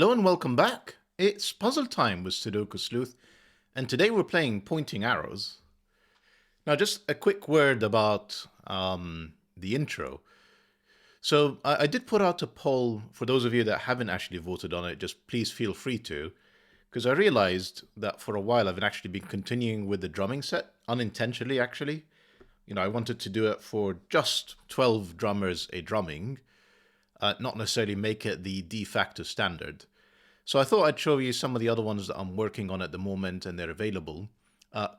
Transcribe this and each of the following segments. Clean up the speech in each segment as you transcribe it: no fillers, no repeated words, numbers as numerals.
Hello and welcome back. It's puzzle time with Sudoku Sleuth, and today we're playing pointing arrows. Now, just a quick word about the intro. So I did put out a poll for those of you that haven't actually voted on it. Just please feel free to, because I realized that for a while I've actually been continuing with the drumming set, unintentionally actually. You know, I wanted to do it for just 12 drummers a drumming, not necessarily make it the de facto standard. So I thought I'd show you some of the other ones that I'm working on at the moment and they're available.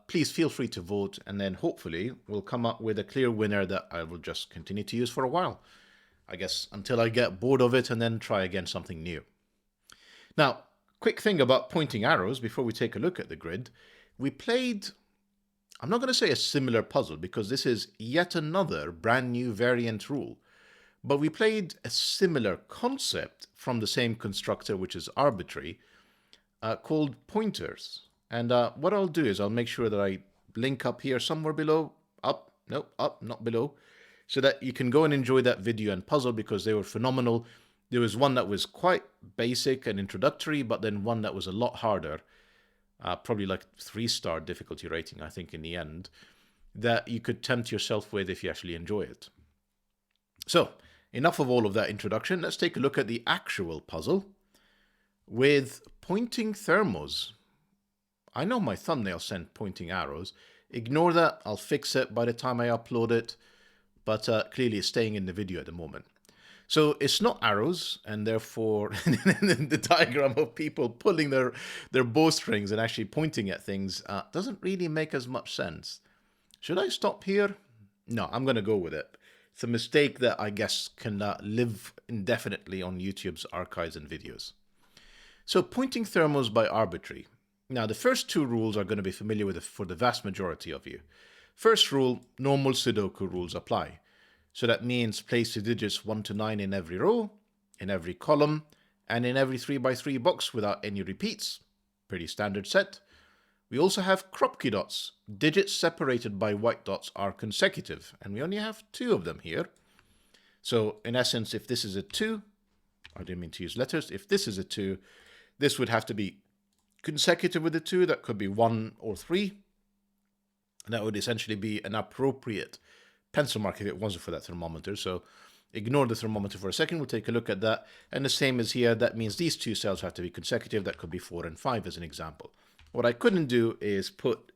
Please feel free to vote, and then hopefully we'll come up with a clear winner that I will just continue to use for a while. I guess until I get bored of it and then try again something new. Now, quick thing about pointing arrows before we take a look at the grid. We played, I'm not going to say a similar puzzle because this is yet another brand new variant rule. But we played a similar concept from the same constructor, which is Arbitrary, called pointers. And what I'll do is I'll make sure that I link up here somewhere below, up, no, up, not below, so that you can go and enjoy that video and puzzle because they were phenomenal. There was one that was quite basic and introductory, but then one that was a lot harder, probably like 3-star difficulty rating, I think, in the end, that you could tempt yourself with if you actually enjoy it. So, enough of all of that introduction. Let's take a look at the actual puzzle with pointing thermos. I know my thumbnail sent pointing arrows. Ignore that. I'll fix it by the time I upload it. But clearly it's staying in the video at the moment. So it's not arrows, and therefore the diagram of people pulling their bowstrings and actually pointing at things doesn't really make as much sense. Should I stop here? No, I'm going to go with it. It's a mistake that I guess can live indefinitely on YouTube's archives and videos. So pointing thermos by Arbitrary. Now the first two rules are going to be familiar with for the vast majority of you. First rule, normal Sudoku rules apply. So that means place the digits 1 to 9 in every row, in every column, and in every 3x3 box without any repeats. Pretty standard set. We also have Kropki dots. Digits separated by white dots are consecutive, and we only have 2 of them here. So in essence, if this is a 2, I didn't mean to use letters, if this is a 2, this would have to be consecutive with the 2. That could be 1 or 3. And that would essentially be an appropriate pencil mark if it wasn't for that thermometer. So ignore the thermometer for a second. We'll take a look at that. And the same as here, that means these 2 cells have to be consecutive. That could be 4 and 5 as an example. What I couldn't do is put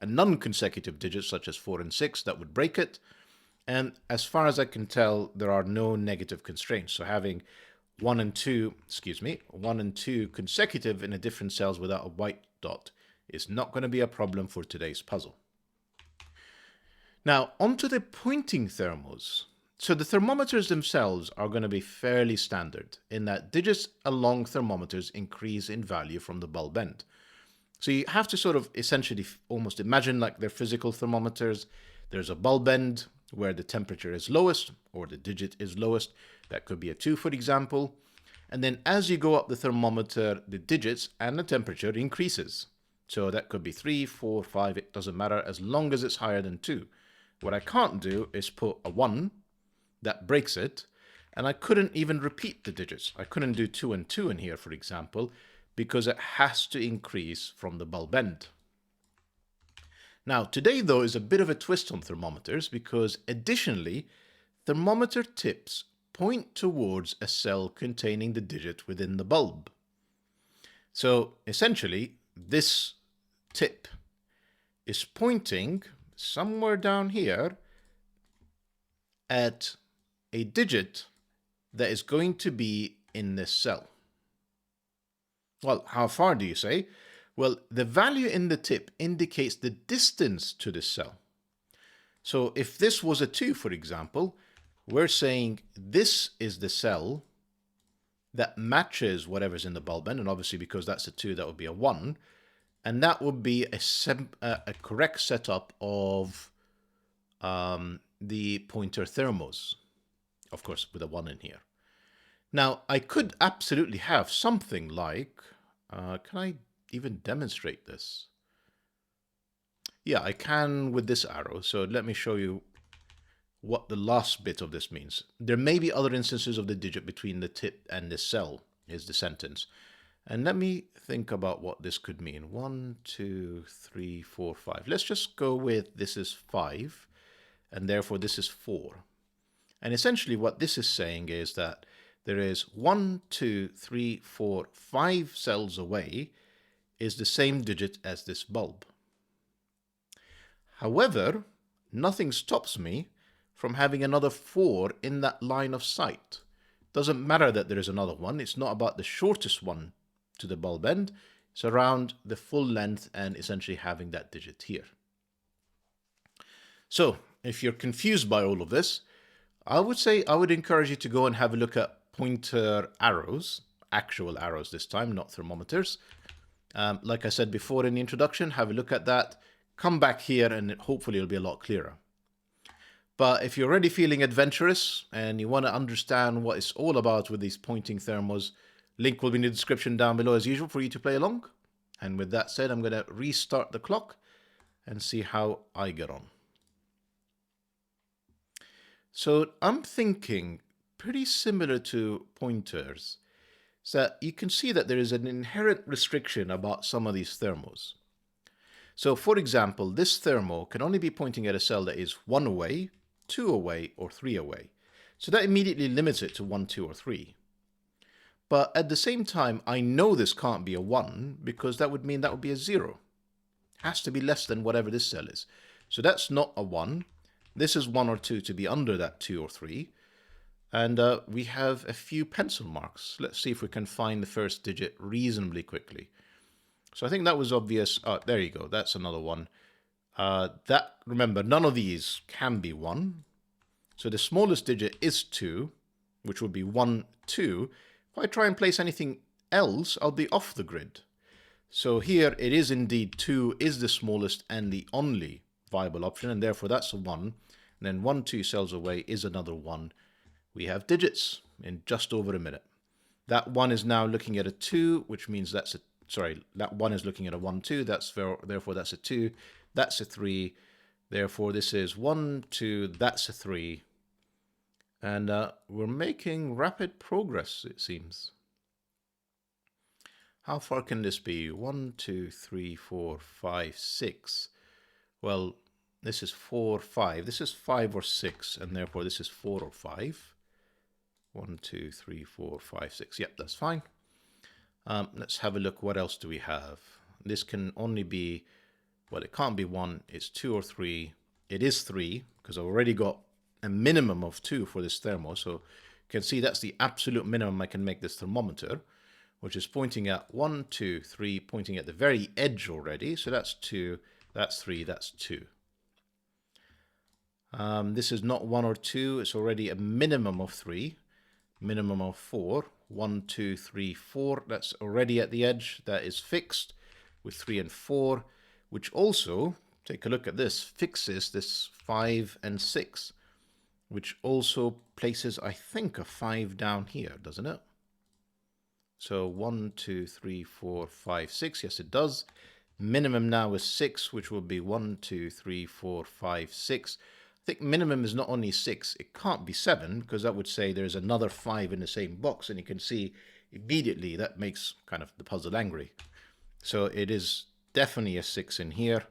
a non-consecutive digit such as 4 and 6. That would break it. And as far as I can tell, there are no negative constraints. So having 1 and 2 consecutive in a different cells without a white dot is not going to be a problem for today's puzzle. Now, onto the pointing thermos. So the thermometers themselves are going to be fairly standard in that digits along thermometers increase in value from the bulb end. So you have to sort of essentially almost imagine like they're physical thermometers. There's a bulb end where the temperature is lowest or the digit is lowest. That could be a 2, for example. And then as you go up the thermometer, the digits and the temperature increases. So that could be 3, 4, 5, it doesn't matter as long as it's higher than 2. What I can't do is put a 1, that breaks it, and I couldn't even repeat the digits. I couldn't do 2 and 2 in here, for example, because it has to increase from the bulb end. Now, today, though, is a bit of a twist on thermometers because, additionally, thermometer tips point towards a cell containing the digit within the bulb. So, essentially, this tip is pointing somewhere down here at a digit that is going to be in this cell. Well, how far do you say? Well, the value in the tip indicates the distance to this cell. So if this was a 2, for example, we're saying this is the cell that matches whatever's in the bulb end, and obviously because that's a 2, that would be a 1. And that would be a correct setup of the pointer thermos, of course, with a 1 in here. Now, I could absolutely have something like, can I even demonstrate this? Yeah, I can with this arrow. So let me show you what the last bit of this means. There may be other instances of the digit between the tip and the cell, is the sentence. And let me think about what this could mean. 1, 2, 3, 4, 5. Let's just go with this is 5, and therefore this is 4. And essentially what this is saying is that there is 1, 2, 3, 4, 5 cells away is the same digit as this bulb. However, nothing stops me from having another 4 in that line of sight. Doesn't matter that there is another one. It's not about the shortest one to the bulb end. It's around the full length and essentially having that digit here. So if you're confused by all of this, I would encourage you to go and have a look at pointer arrows, actual arrows this time, not thermometers. Like I said before in the introduction, have a look at that. Come back here and hopefully it'll be a lot clearer. But if you're already feeling adventurous and you want to understand what it's all about with these pointing thermos, link will be in the description down below as usual for you to play along. And with that said, I'm going to restart the clock and see how I get on. So I'm thinking pretty similar to pointers, so that you can see that there is an inherent restriction about some of these thermos. So for example, this thermo can only be pointing at a cell that is 1 away, 2 away, or 3 away. So that immediately limits it to 1, 2, or 3. But at the same time, I know this can't be a 1 because that would mean that would be a 0. Has to be less than whatever this cell is. So that's not a 1. This is 1 or 2 to be under that 2 or 3. And we have a few pencil marks. Let's see if we can find the first digit reasonably quickly. So I think that was obvious. Oh, there you go. That's another one. Remember, none of these can be 1. So the smallest digit is 2, which would be 1, 2. If I try and place anything else, I'll be off the grid. So here it is indeed 2 is the smallest and the only viable option, and therefore that's a 1. And then 1, 2 cells away is another 1. We have digits in just over a minute. That 1 is now looking at a 2, which means that's a, that 1 is looking at a 1, 2, therefore that's a 2, that's a 3, therefore this is 1, 2, that's a 3. And we're making rapid progress, it seems. How far can this be? 1, 2, 3, 4, 5, 6. Well, this is 4, 5. This is 5 or 6, and therefore this is 4 or 5. 1, 2, 3, 4, 5, 6. Yep, that's fine. Let's have a look. What else do we have? This can only be, well, it can't be 1. It's 2 or 3. It is 3, because I've already got a minimum of 2 for this thermo. So you can see that's the absolute minimum I can make this thermometer, which is pointing at 1, 2, 3, pointing at the very edge already. So that's 2, that's 3, that's 2. This is not 1 or 2. It's already a minimum of 3. Minimum of 4. 1, 2, 3, 4. That's already at the edge. That is fixed with 3 and 4, which also, take a look at this, fixes this 5 and 6, which also places, I think, a 5 down here, doesn't it? So 1, 2, 3, 4, 5, 6. Yes, it does. Minimum now is 6, which will be 1, 2, 3, 4, 5, 6. I think minimum is not only 6, it can't be 7, because that would say there's another 5 in the same box, and you can see immediately that makes kind of the puzzle angry. So it is definitely a 6 in here.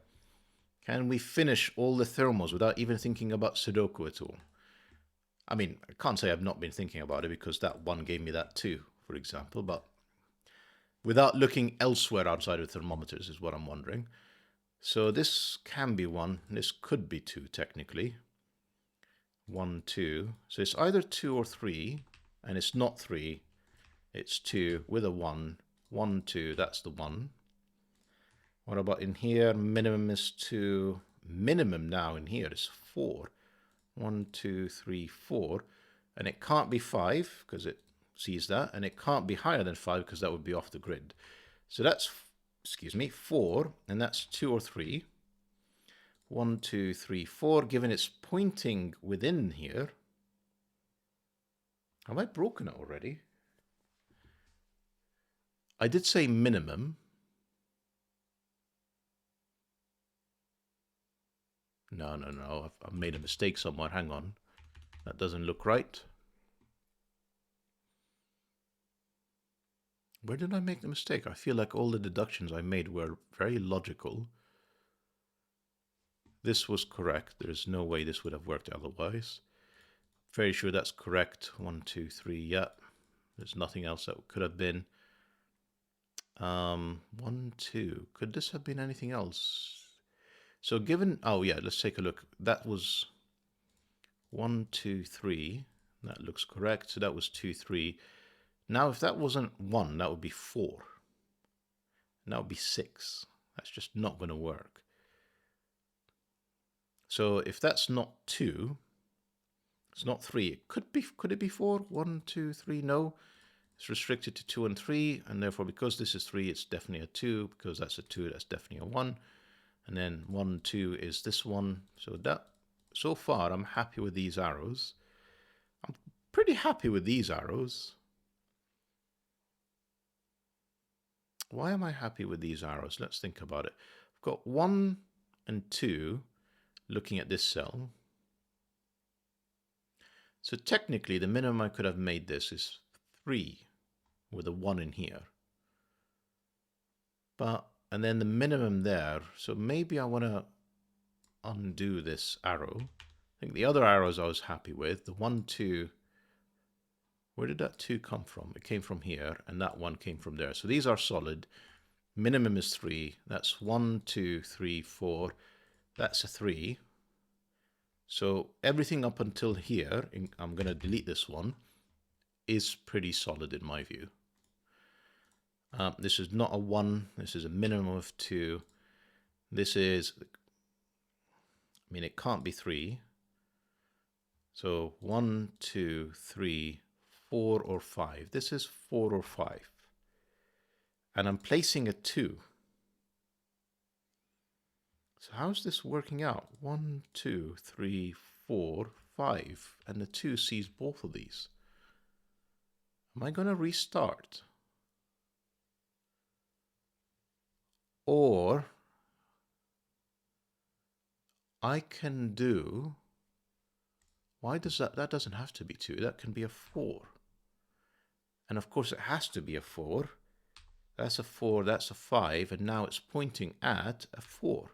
Can we finish all the thermos without even thinking about Sudoku at all? I mean, I can't say I've not been thinking about it, because that 1 gave me that 2, for example, but without looking elsewhere outside of thermometers is what I'm wondering. So this can be 1, this could be 2 technically. 1, 2. So it's either 2 or 3, and it's not 3. It's 2 with a 1. 1, 2, that's the 1. What about in here? Minimum is 2. Minimum now in here is 4. 1, 2, 3, 4. And it can't be 5 because it sees that. And it can't be higher than 5 because that would be off the grid. So that's, 4. And that's 2 or 3. 1, 2, 3, 4. Given it's pointing within here. Have I broken it already? I did say minimum. No. I've made a mistake somewhere. Hang on. That doesn't look right. Where did I make the mistake? I feel like all the deductions I made were very logical. This was correct. There's no way this would have worked otherwise. Very sure that's correct. 1, 2, 3, yeah. There's nothing else that could have been. 1, 2. Could this have been anything else? So given, oh yeah, let's take a look. That was 1, 2, 3. That looks correct. So that was 2, 3. Now if that wasn't 1, that would be 4. And that would be 6. That's just not going to work. So if that's not 2, it's not 3. Could it be 4? 1, 2, 3, no. It's restricted to 2 and 3, and therefore because this is 3, it's definitely a 2. Because that's a 2, that's definitely a 1. And then 1, 2 is this one. So far I'm happy with these arrows. I'm pretty happy with these arrows. Why am I happy with these arrows? Let's think about it. I've got 1 and 2 looking at this cell. So technically the minimum I could have made this is 3 with a 1 in here. And then the minimum there, so maybe I want to undo this arrow. I think the other arrows I was happy with. The 1, 2, where did that 2 come from? It came from here, and that 1 came from there. So these are solid. Minimum is 3. That's 1, 2, 3, 4. That's a 3. So everything up until here, I'm going to delete this one, is pretty solid in my view. This is not a 1. This is a minimum of 2. This is, I mean, it can't be 3. So 1, 2, 3, 4, or 5. This is 4 or 5. And I'm placing a 2. So how's this working out? 1, 2, 3, 4, 5. And the 2 sees both of these. Am I going to restart? Or I can do, why does that doesn't have to be 2, that can be a 4. And of course it has to be a 4. That's a 4, that's a 5, and now it's pointing at a 4.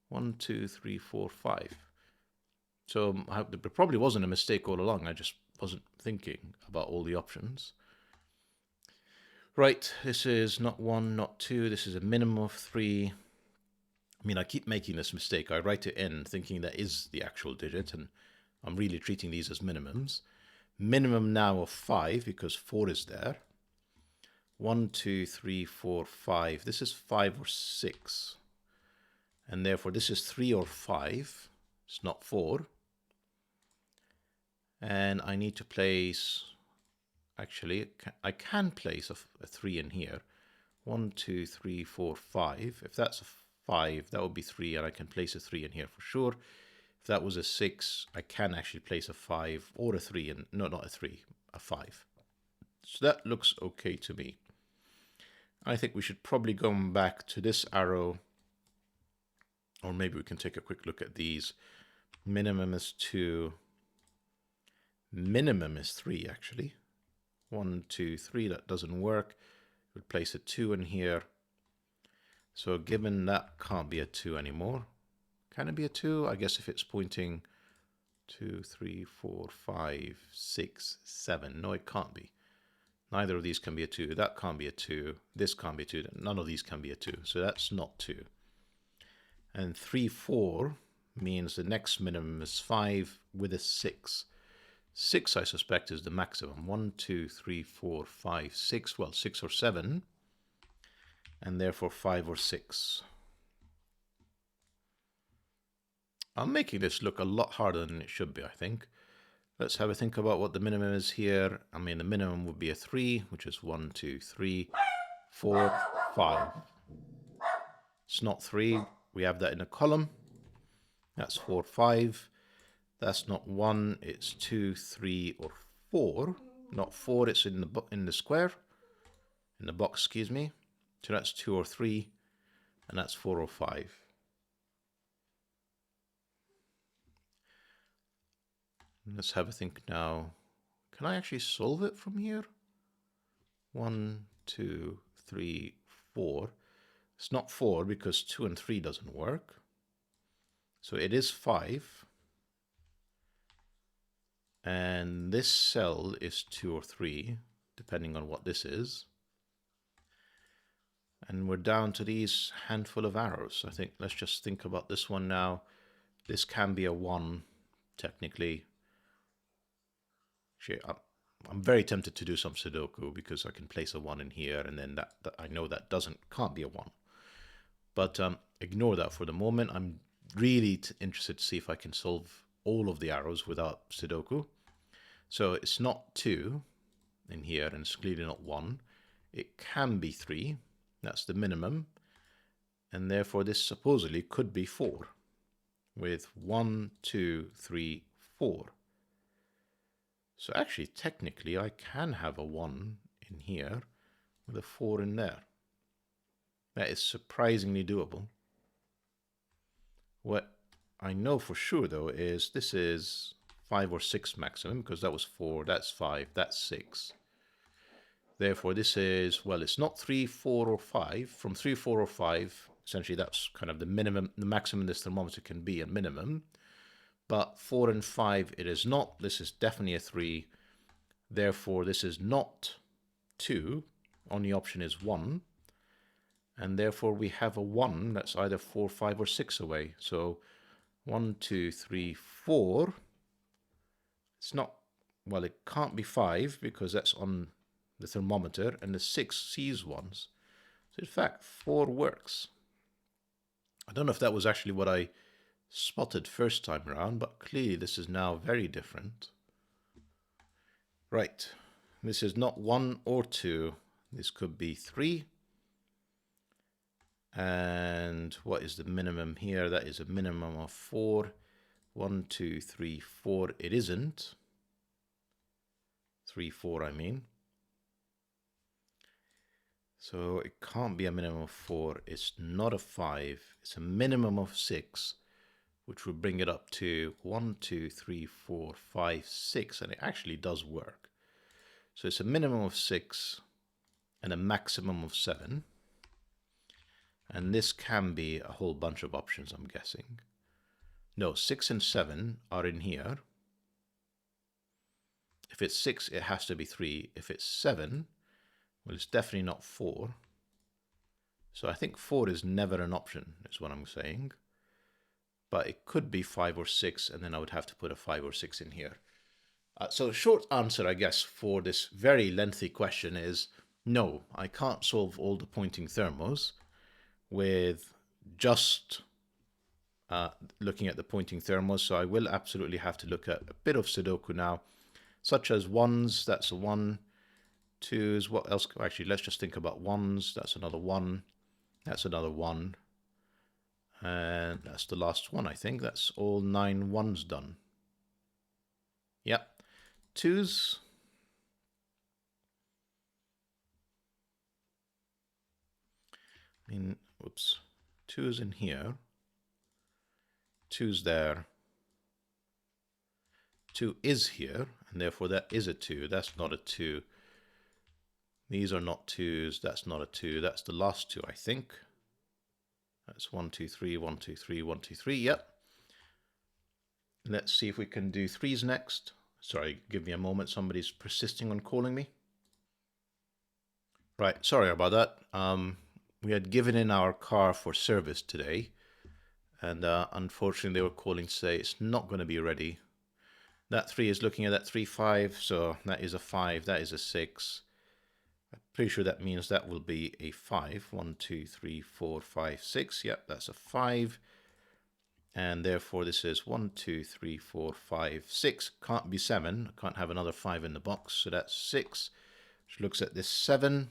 1, 2, 3, 4, 5. So there probably wasn't a mistake all along, I just wasn't thinking about all the options. Right, this is not 1, not 2, this is a minimum of 3. I mean, I keep making this mistake. I write it in thinking that is the actual digit, and I'm really treating these as minimums. Minimum now of 5, because 4 is there. 1, 2, 3, 4, 5. This is 5 or 6. And therefore, this is 3 or 5. It's not 4. And I need to place, actually, I can place a 3 in here. 1, 2, 3, 4, 5. If that's a 5, that would be 3, and I can place a 3 in here for sure. If that was a 6, I can actually place a 5 or a 3, and no, not a 3, a 5. So that looks okay to me. I think we should probably go back to this arrow, or maybe we can take a quick look at these. Minimum is 2. Minimum is 3, actually. 1, 2, 3, that doesn't work. We'll place a 2 in here. So given that can't be a 2 anymore. Can it be a 2? I guess if it's pointing 2, 3, 4, 5, 6, 7. No, it can't be. Neither of these can be a 2. That can't be a 2. This can't be a 2. None of these can be a 2. So that's not 2. And 3, 4 means the next minimum is 5 with a 6. 6, I suspect, is the maximum. 1, 2, 3, 4, 5, 6. Well, 6 or 7. And therefore 5 or 6. I'm making this look a lot harder than it should be, I think. Let's have a think about what the minimum is here. I mean, the minimum would be a 3, which is 1, 2, 3, 4, 5. It's not 3. We have that in a column. That's 4, 5. That's not 1. It's 2, 3, or 4. Not 4. It's in the square. In the box, excuse me. So that's 2 or 3. And that's 4 or 5. Let's have a think now. Can I actually solve it from here? 1, 2, 3, 4. It's not 4 because 2 and 3 doesn't work. So it is 5. And this cell is 2 or 3, depending on what this is. And we're down to these handful of arrows. I think let's just think about this one now. This can be a 1, technically. Actually, I'm very tempted to do some Sudoku because I can place a 1 in here, and then that I know that can't be a 1. But ignore that for the moment. I'm really interested to see if I can solve all of the arrows without Sudoku. So it's not 2 in here, and it's clearly not 1. It can be 3. That's the minimum. And therefore this supposedly could be 4. With 1, 2, 3, 4. So actually, technically, I can have a 1 in here with a 4 in there. That is surprisingly doable. What I know for sure, though, is this is 5 or 6 maximum, because that was 4, that's 5, that's 6. Therefore, this is, well, it's not 3, 4, or 5. From 3, 4, or 5, essentially that's kind of the minimum, the maximum this thermometer can be, a minimum. But 4 and 5, it is not. This is definitely a 3. Therefore, this is not 2. Only option is 1. And therefore, we have a 1 that's either 4, 5, or 6 away. So 1, 2, 3, 4. It's not, well, it can't be 5 because that's on the thermometer, and the 6 sees ones. So in fact, 4 works. I don't know if that was actually what I spotted first time around, but clearly this is now very different. Right, this is not 1 or 2. This could be 3. And what is the minimum here? That is a minimum of 4. 1, 2, 3, 4. It isn't. 3, 4, I mean. So it can't be a minimum of 4. It's not a 5. It's a minimum of 6, which will bring it up to 1, 2, 3, 4, 5, 6. And it actually does work. So it's a minimum of 6 and a maximum of 7. And this can be a whole bunch of options, I'm guessing. No, 6 and 7 are in here. If it's 6, it has to be 3. If it's 7, well, it's definitely not 4. So I think 4 is never an option, is what I'm saying. But it could be 5 or 6, and then I would have to put a 5 or 6 in here. So short answer, I guess, for this very lengthy question is no, I can't solve all the pointing thermos with just looking at the pointing thermos. So I will absolutely have to look at a bit of Sudoku now, such as 1s, that's a 1. 2s, what else? Actually, let's just think about 1s. That's another 1. That's another 1. And that's the last one, I think. That's all 9 1s done. Yep. 2s. I mean, whoops. 2s in here. 2s there. 2 is here, and therefore that is a 2. That's not a 2. These are not 2s. That's not a 2. That's the last 2, I think. That's 1, 2, 3, 1, 2, 3, 1, 2, 3. Yep. Let's see if we can do 3s next. Sorry, give me a moment. Somebody's persisting on calling me. Right, sorry about that. We had given in our car for service today, and unfortunately they were calling to say it's not going to be ready. That 3 is looking at that 3, 5, so that is a 5, that is a 6. I'm pretty sure that means that will be a 5. 1, 2, 3, 4, 5, 6. Yep, that's a 5. And therefore this is 1, 2, 3, 4, 5, 6. Can't be 7. I can't have another 5 in the box. So that's 6, which looks at this 7,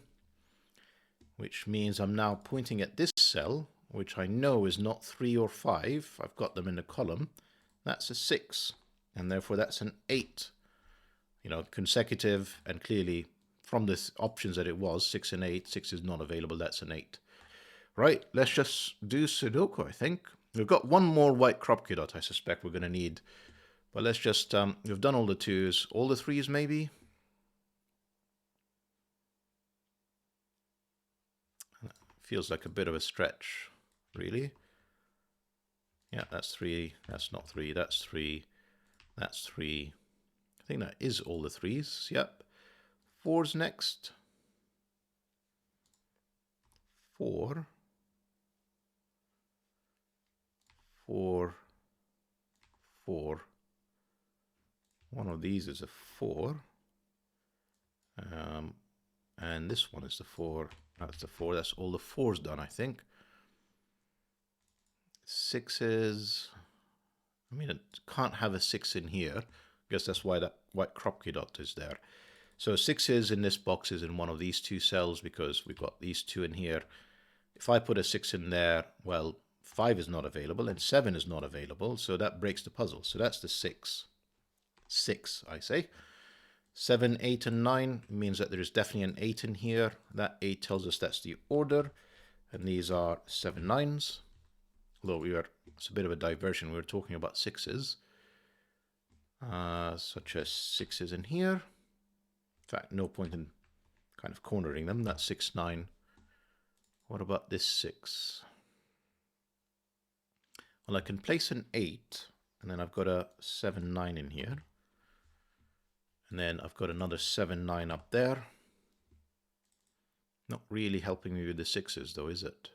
which means I'm now pointing at this cell, which I know is not 3 or 5. I've got them in the column. That's a 6. And therefore that's an 8. You know, consecutive, and clearly from the options that it was, 6 and 8, 6 is not available, that's an 8. Right, let's just do Sudoku, I think. We've got one more white Kropki dot I suspect we're going to need. But let's just, we've done all the 2s, all the 3s maybe? feels like a bit of a stretch, really. Yeah, that's 3. That's not 3. That's 3. That's 3. I think that is all the 3s. Yep. 4's next. 4. 4. 4. One of these is a 4. And this one is the 4. That's the 4. That's all the 4's done, I think. 6's. I mean, it can't have a 6 in here. I guess that's why that white Kropki dot is there. So 6 is in this box is in one of these 2 cells because we've got these 2 in here. If I put a 6 in there, well, 5 is not available and 7 is not available. So that breaks the puzzle. So that's the 6. 6, I say. 7, 8, and 9 means that there is definitely an 8 in here. That 8 tells us that's the order. And these are 7 9s. Although it's a bit of a diversion. We were talking about 6s. Such as 6s in here. In fact, no point in kind of cornering them. That's 6, 9. What about this 6? Well, I can place an 8, and then I've got a 7, 9 in here. And then I've got another 7, 9 up there. Not really helping me with the 6s, though, is it?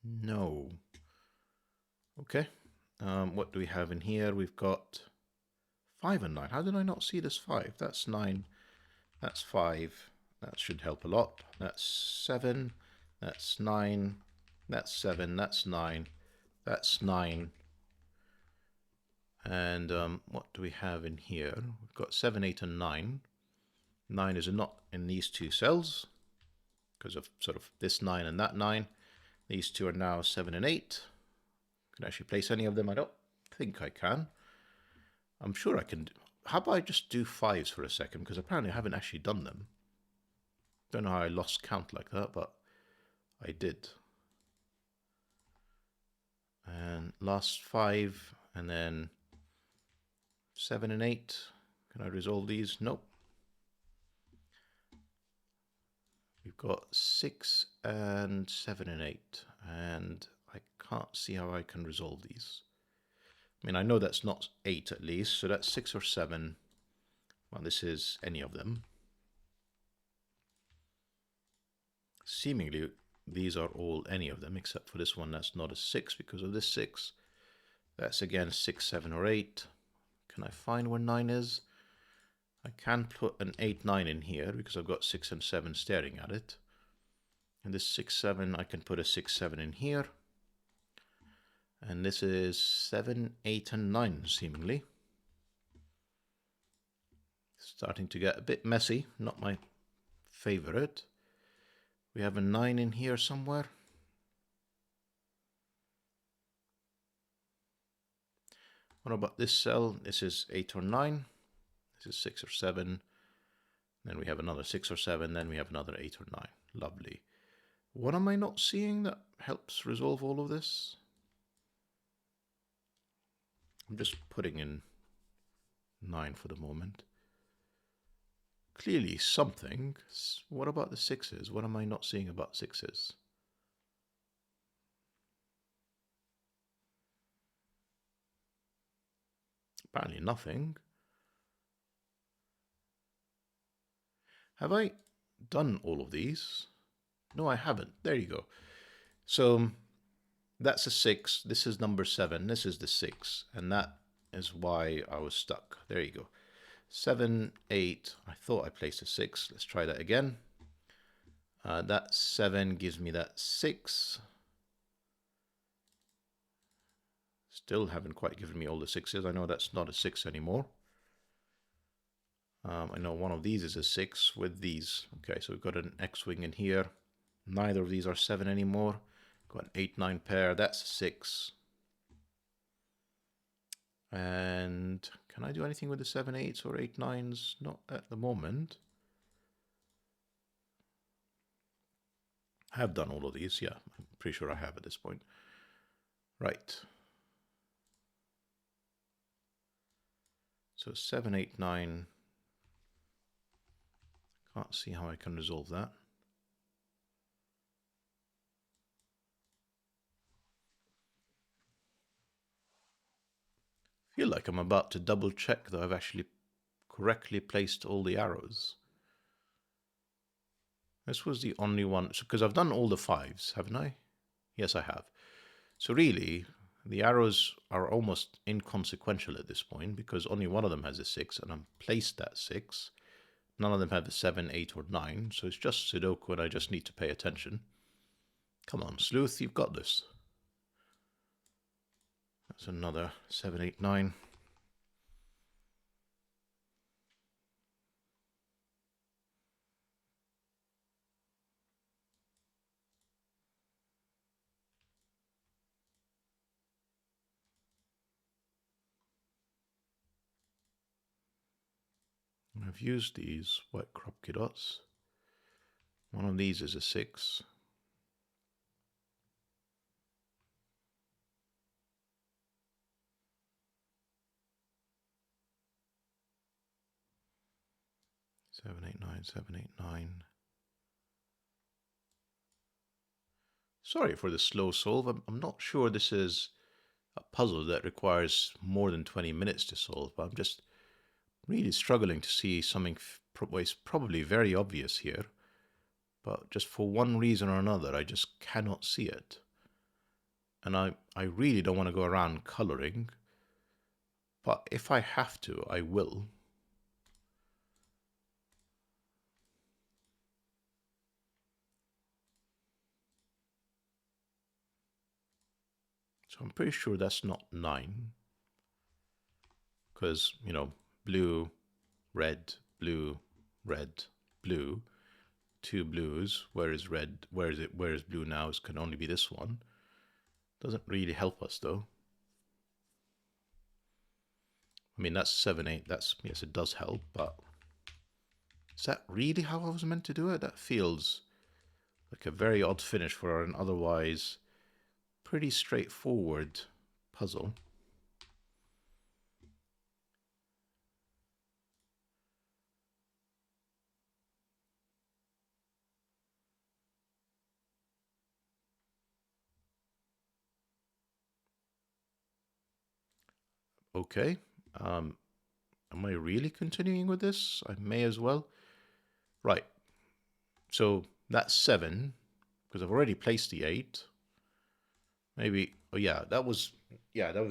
No. Okay. What do we have in here? We've got 5 and 9. How did I not see this 5? That's 9. That's 5. That should help a lot. That's 7. That's 9. That's 7. That's 9. That's 9. And what do we have in here? We've got 7, 8, and 9. 9 is not in these 2 cells because of sort of this 9 and that 9. These 2 are now 7 and 8. Can I actually place any of them? I don't think I can. I'm sure I can. How about I just do 5s for a second? Because apparently I haven't actually done them. Don't know how I lost count like that, but I did. And last 5, and then 7 and 8. Can I resolve these? Nope. We've got 6 and 7 and 8, and I can't see how I can resolve these. I mean, I know that's not 8 at least, so that's 6 or 7. Well, this is any of them. Seemingly, these are all any of them, except for this one that's not a 6 because of this 6. That's again 6, 7, or 8. Can I find where 9 is? I can put an 8, 9 in here because I've got 6 and 7 staring at it. And this 6, 7, I can put a 6, 7 in here. And this is 7, 8, and 9, seemingly. Starting to get a bit messy, not my favorite. We have a 9 in here somewhere. What about this cell? This is 8 or 9. This is 6 or 7. Then we have another 6 or 7. Then we have another 8 or 9. Lovely. What am I not seeing that helps resolve all of this? I'm just putting in 9 for the moment. Clearly something. What about the 6s? What am I not seeing about 6s? Apparently nothing. Have I done all of these? No, I haven't. There you go. So that's a 6. This is number 7. This is the 6. And that is why I was stuck. There you go. 7, 8. I thought I placed a 6. Let's try that again. That 7 gives me that 6. Still haven't quite given me all the 6s. I know that's not a 6 anymore. I know one of these is a 6 with these. Okay, so we've got an X-wing in here. Neither of these are 7 anymore. Got an 8, 9 pair. That's a 6. And can I do anything with the 7, 8s or 8, 9s? Not at the moment. I have done all of these. Yeah, I'm pretty sure I have at this point. Right. So 7, 8, 9. Can't see how I can resolve that. I feel like I'm about to double check that I've actually correctly placed all the arrows. This was the only one, because I've done all the 5s, haven't I? Yes, I have. So really, the arrows are almost inconsequential at this point, because only one of them has a 6, and I've placed that 6. None of them have a 7, 8, or 9, so it's just Sudoku, and I just need to pay attention. Come on, Sleuth, you've got this. That's another 7, 8, 9. I've used these white Kropki dots. One of these is a 6. Seven, 8, 9, 7, 8, 9. Sorry for the slow solve. I'm not sure this is a puzzle that requires more than 20 minutes to solve, but I'm just really struggling to see something probably very obvious here. But just for one reason or another, I just cannot see it. And I really don't want to go around coloring. But if I have to, I will. So I'm pretty sure that's not 9. Because, you know, blue, red, blue, red, blue. 2 blues. Where is red? Where is blue now? It can only be this one. Doesn't really help us though. I mean, that's 7, 8. That's, yes, it does help, but is that really how I was meant to do it? That feels like a very odd finish for an otherwise pretty straightforward puzzle. Okay. Am I really continuing with this? I may as well. Right. So that's 7, because I've already placed the 8. Maybe, oh yeah, that was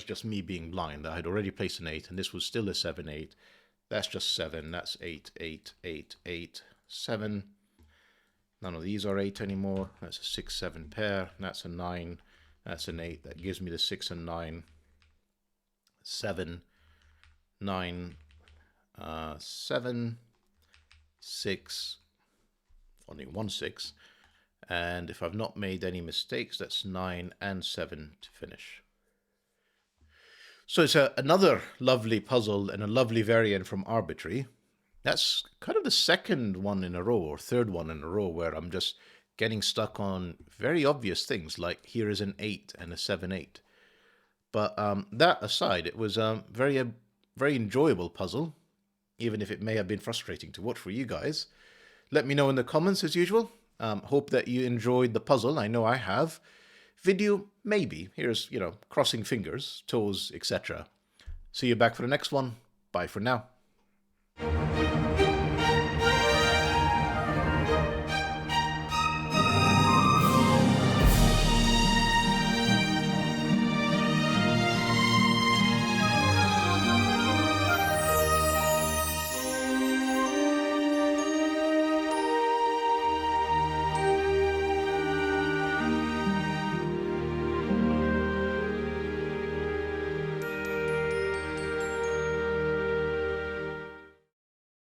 just me being blind. I had already placed an 8, and this was still a 7, 8. That's just 7. That's 8, 8, 8, 8, 7. None of these are 8 anymore. That's a 6, 7 pair. That's a 9. That's an 8. That gives me the 6 and 9. 7, 9, 7, 6. Only one 6. And if I've not made any mistakes, that's 9 and 7 to finish. So it's another lovely puzzle and a lovely variant from Arbitrary. That's kind of the second one in a row, or third one in a row, where I'm just getting stuck on very obvious things, like here is an 8 and a 7, 8. But that aside, it was a very enjoyable puzzle, even if it may have been frustrating to watch for you guys. Let me know in the comments as usual. Hope that you enjoyed the puzzle. I know I have. Video, maybe. Here's, crossing fingers, toes, etc. See you back for the next one. Bye for now.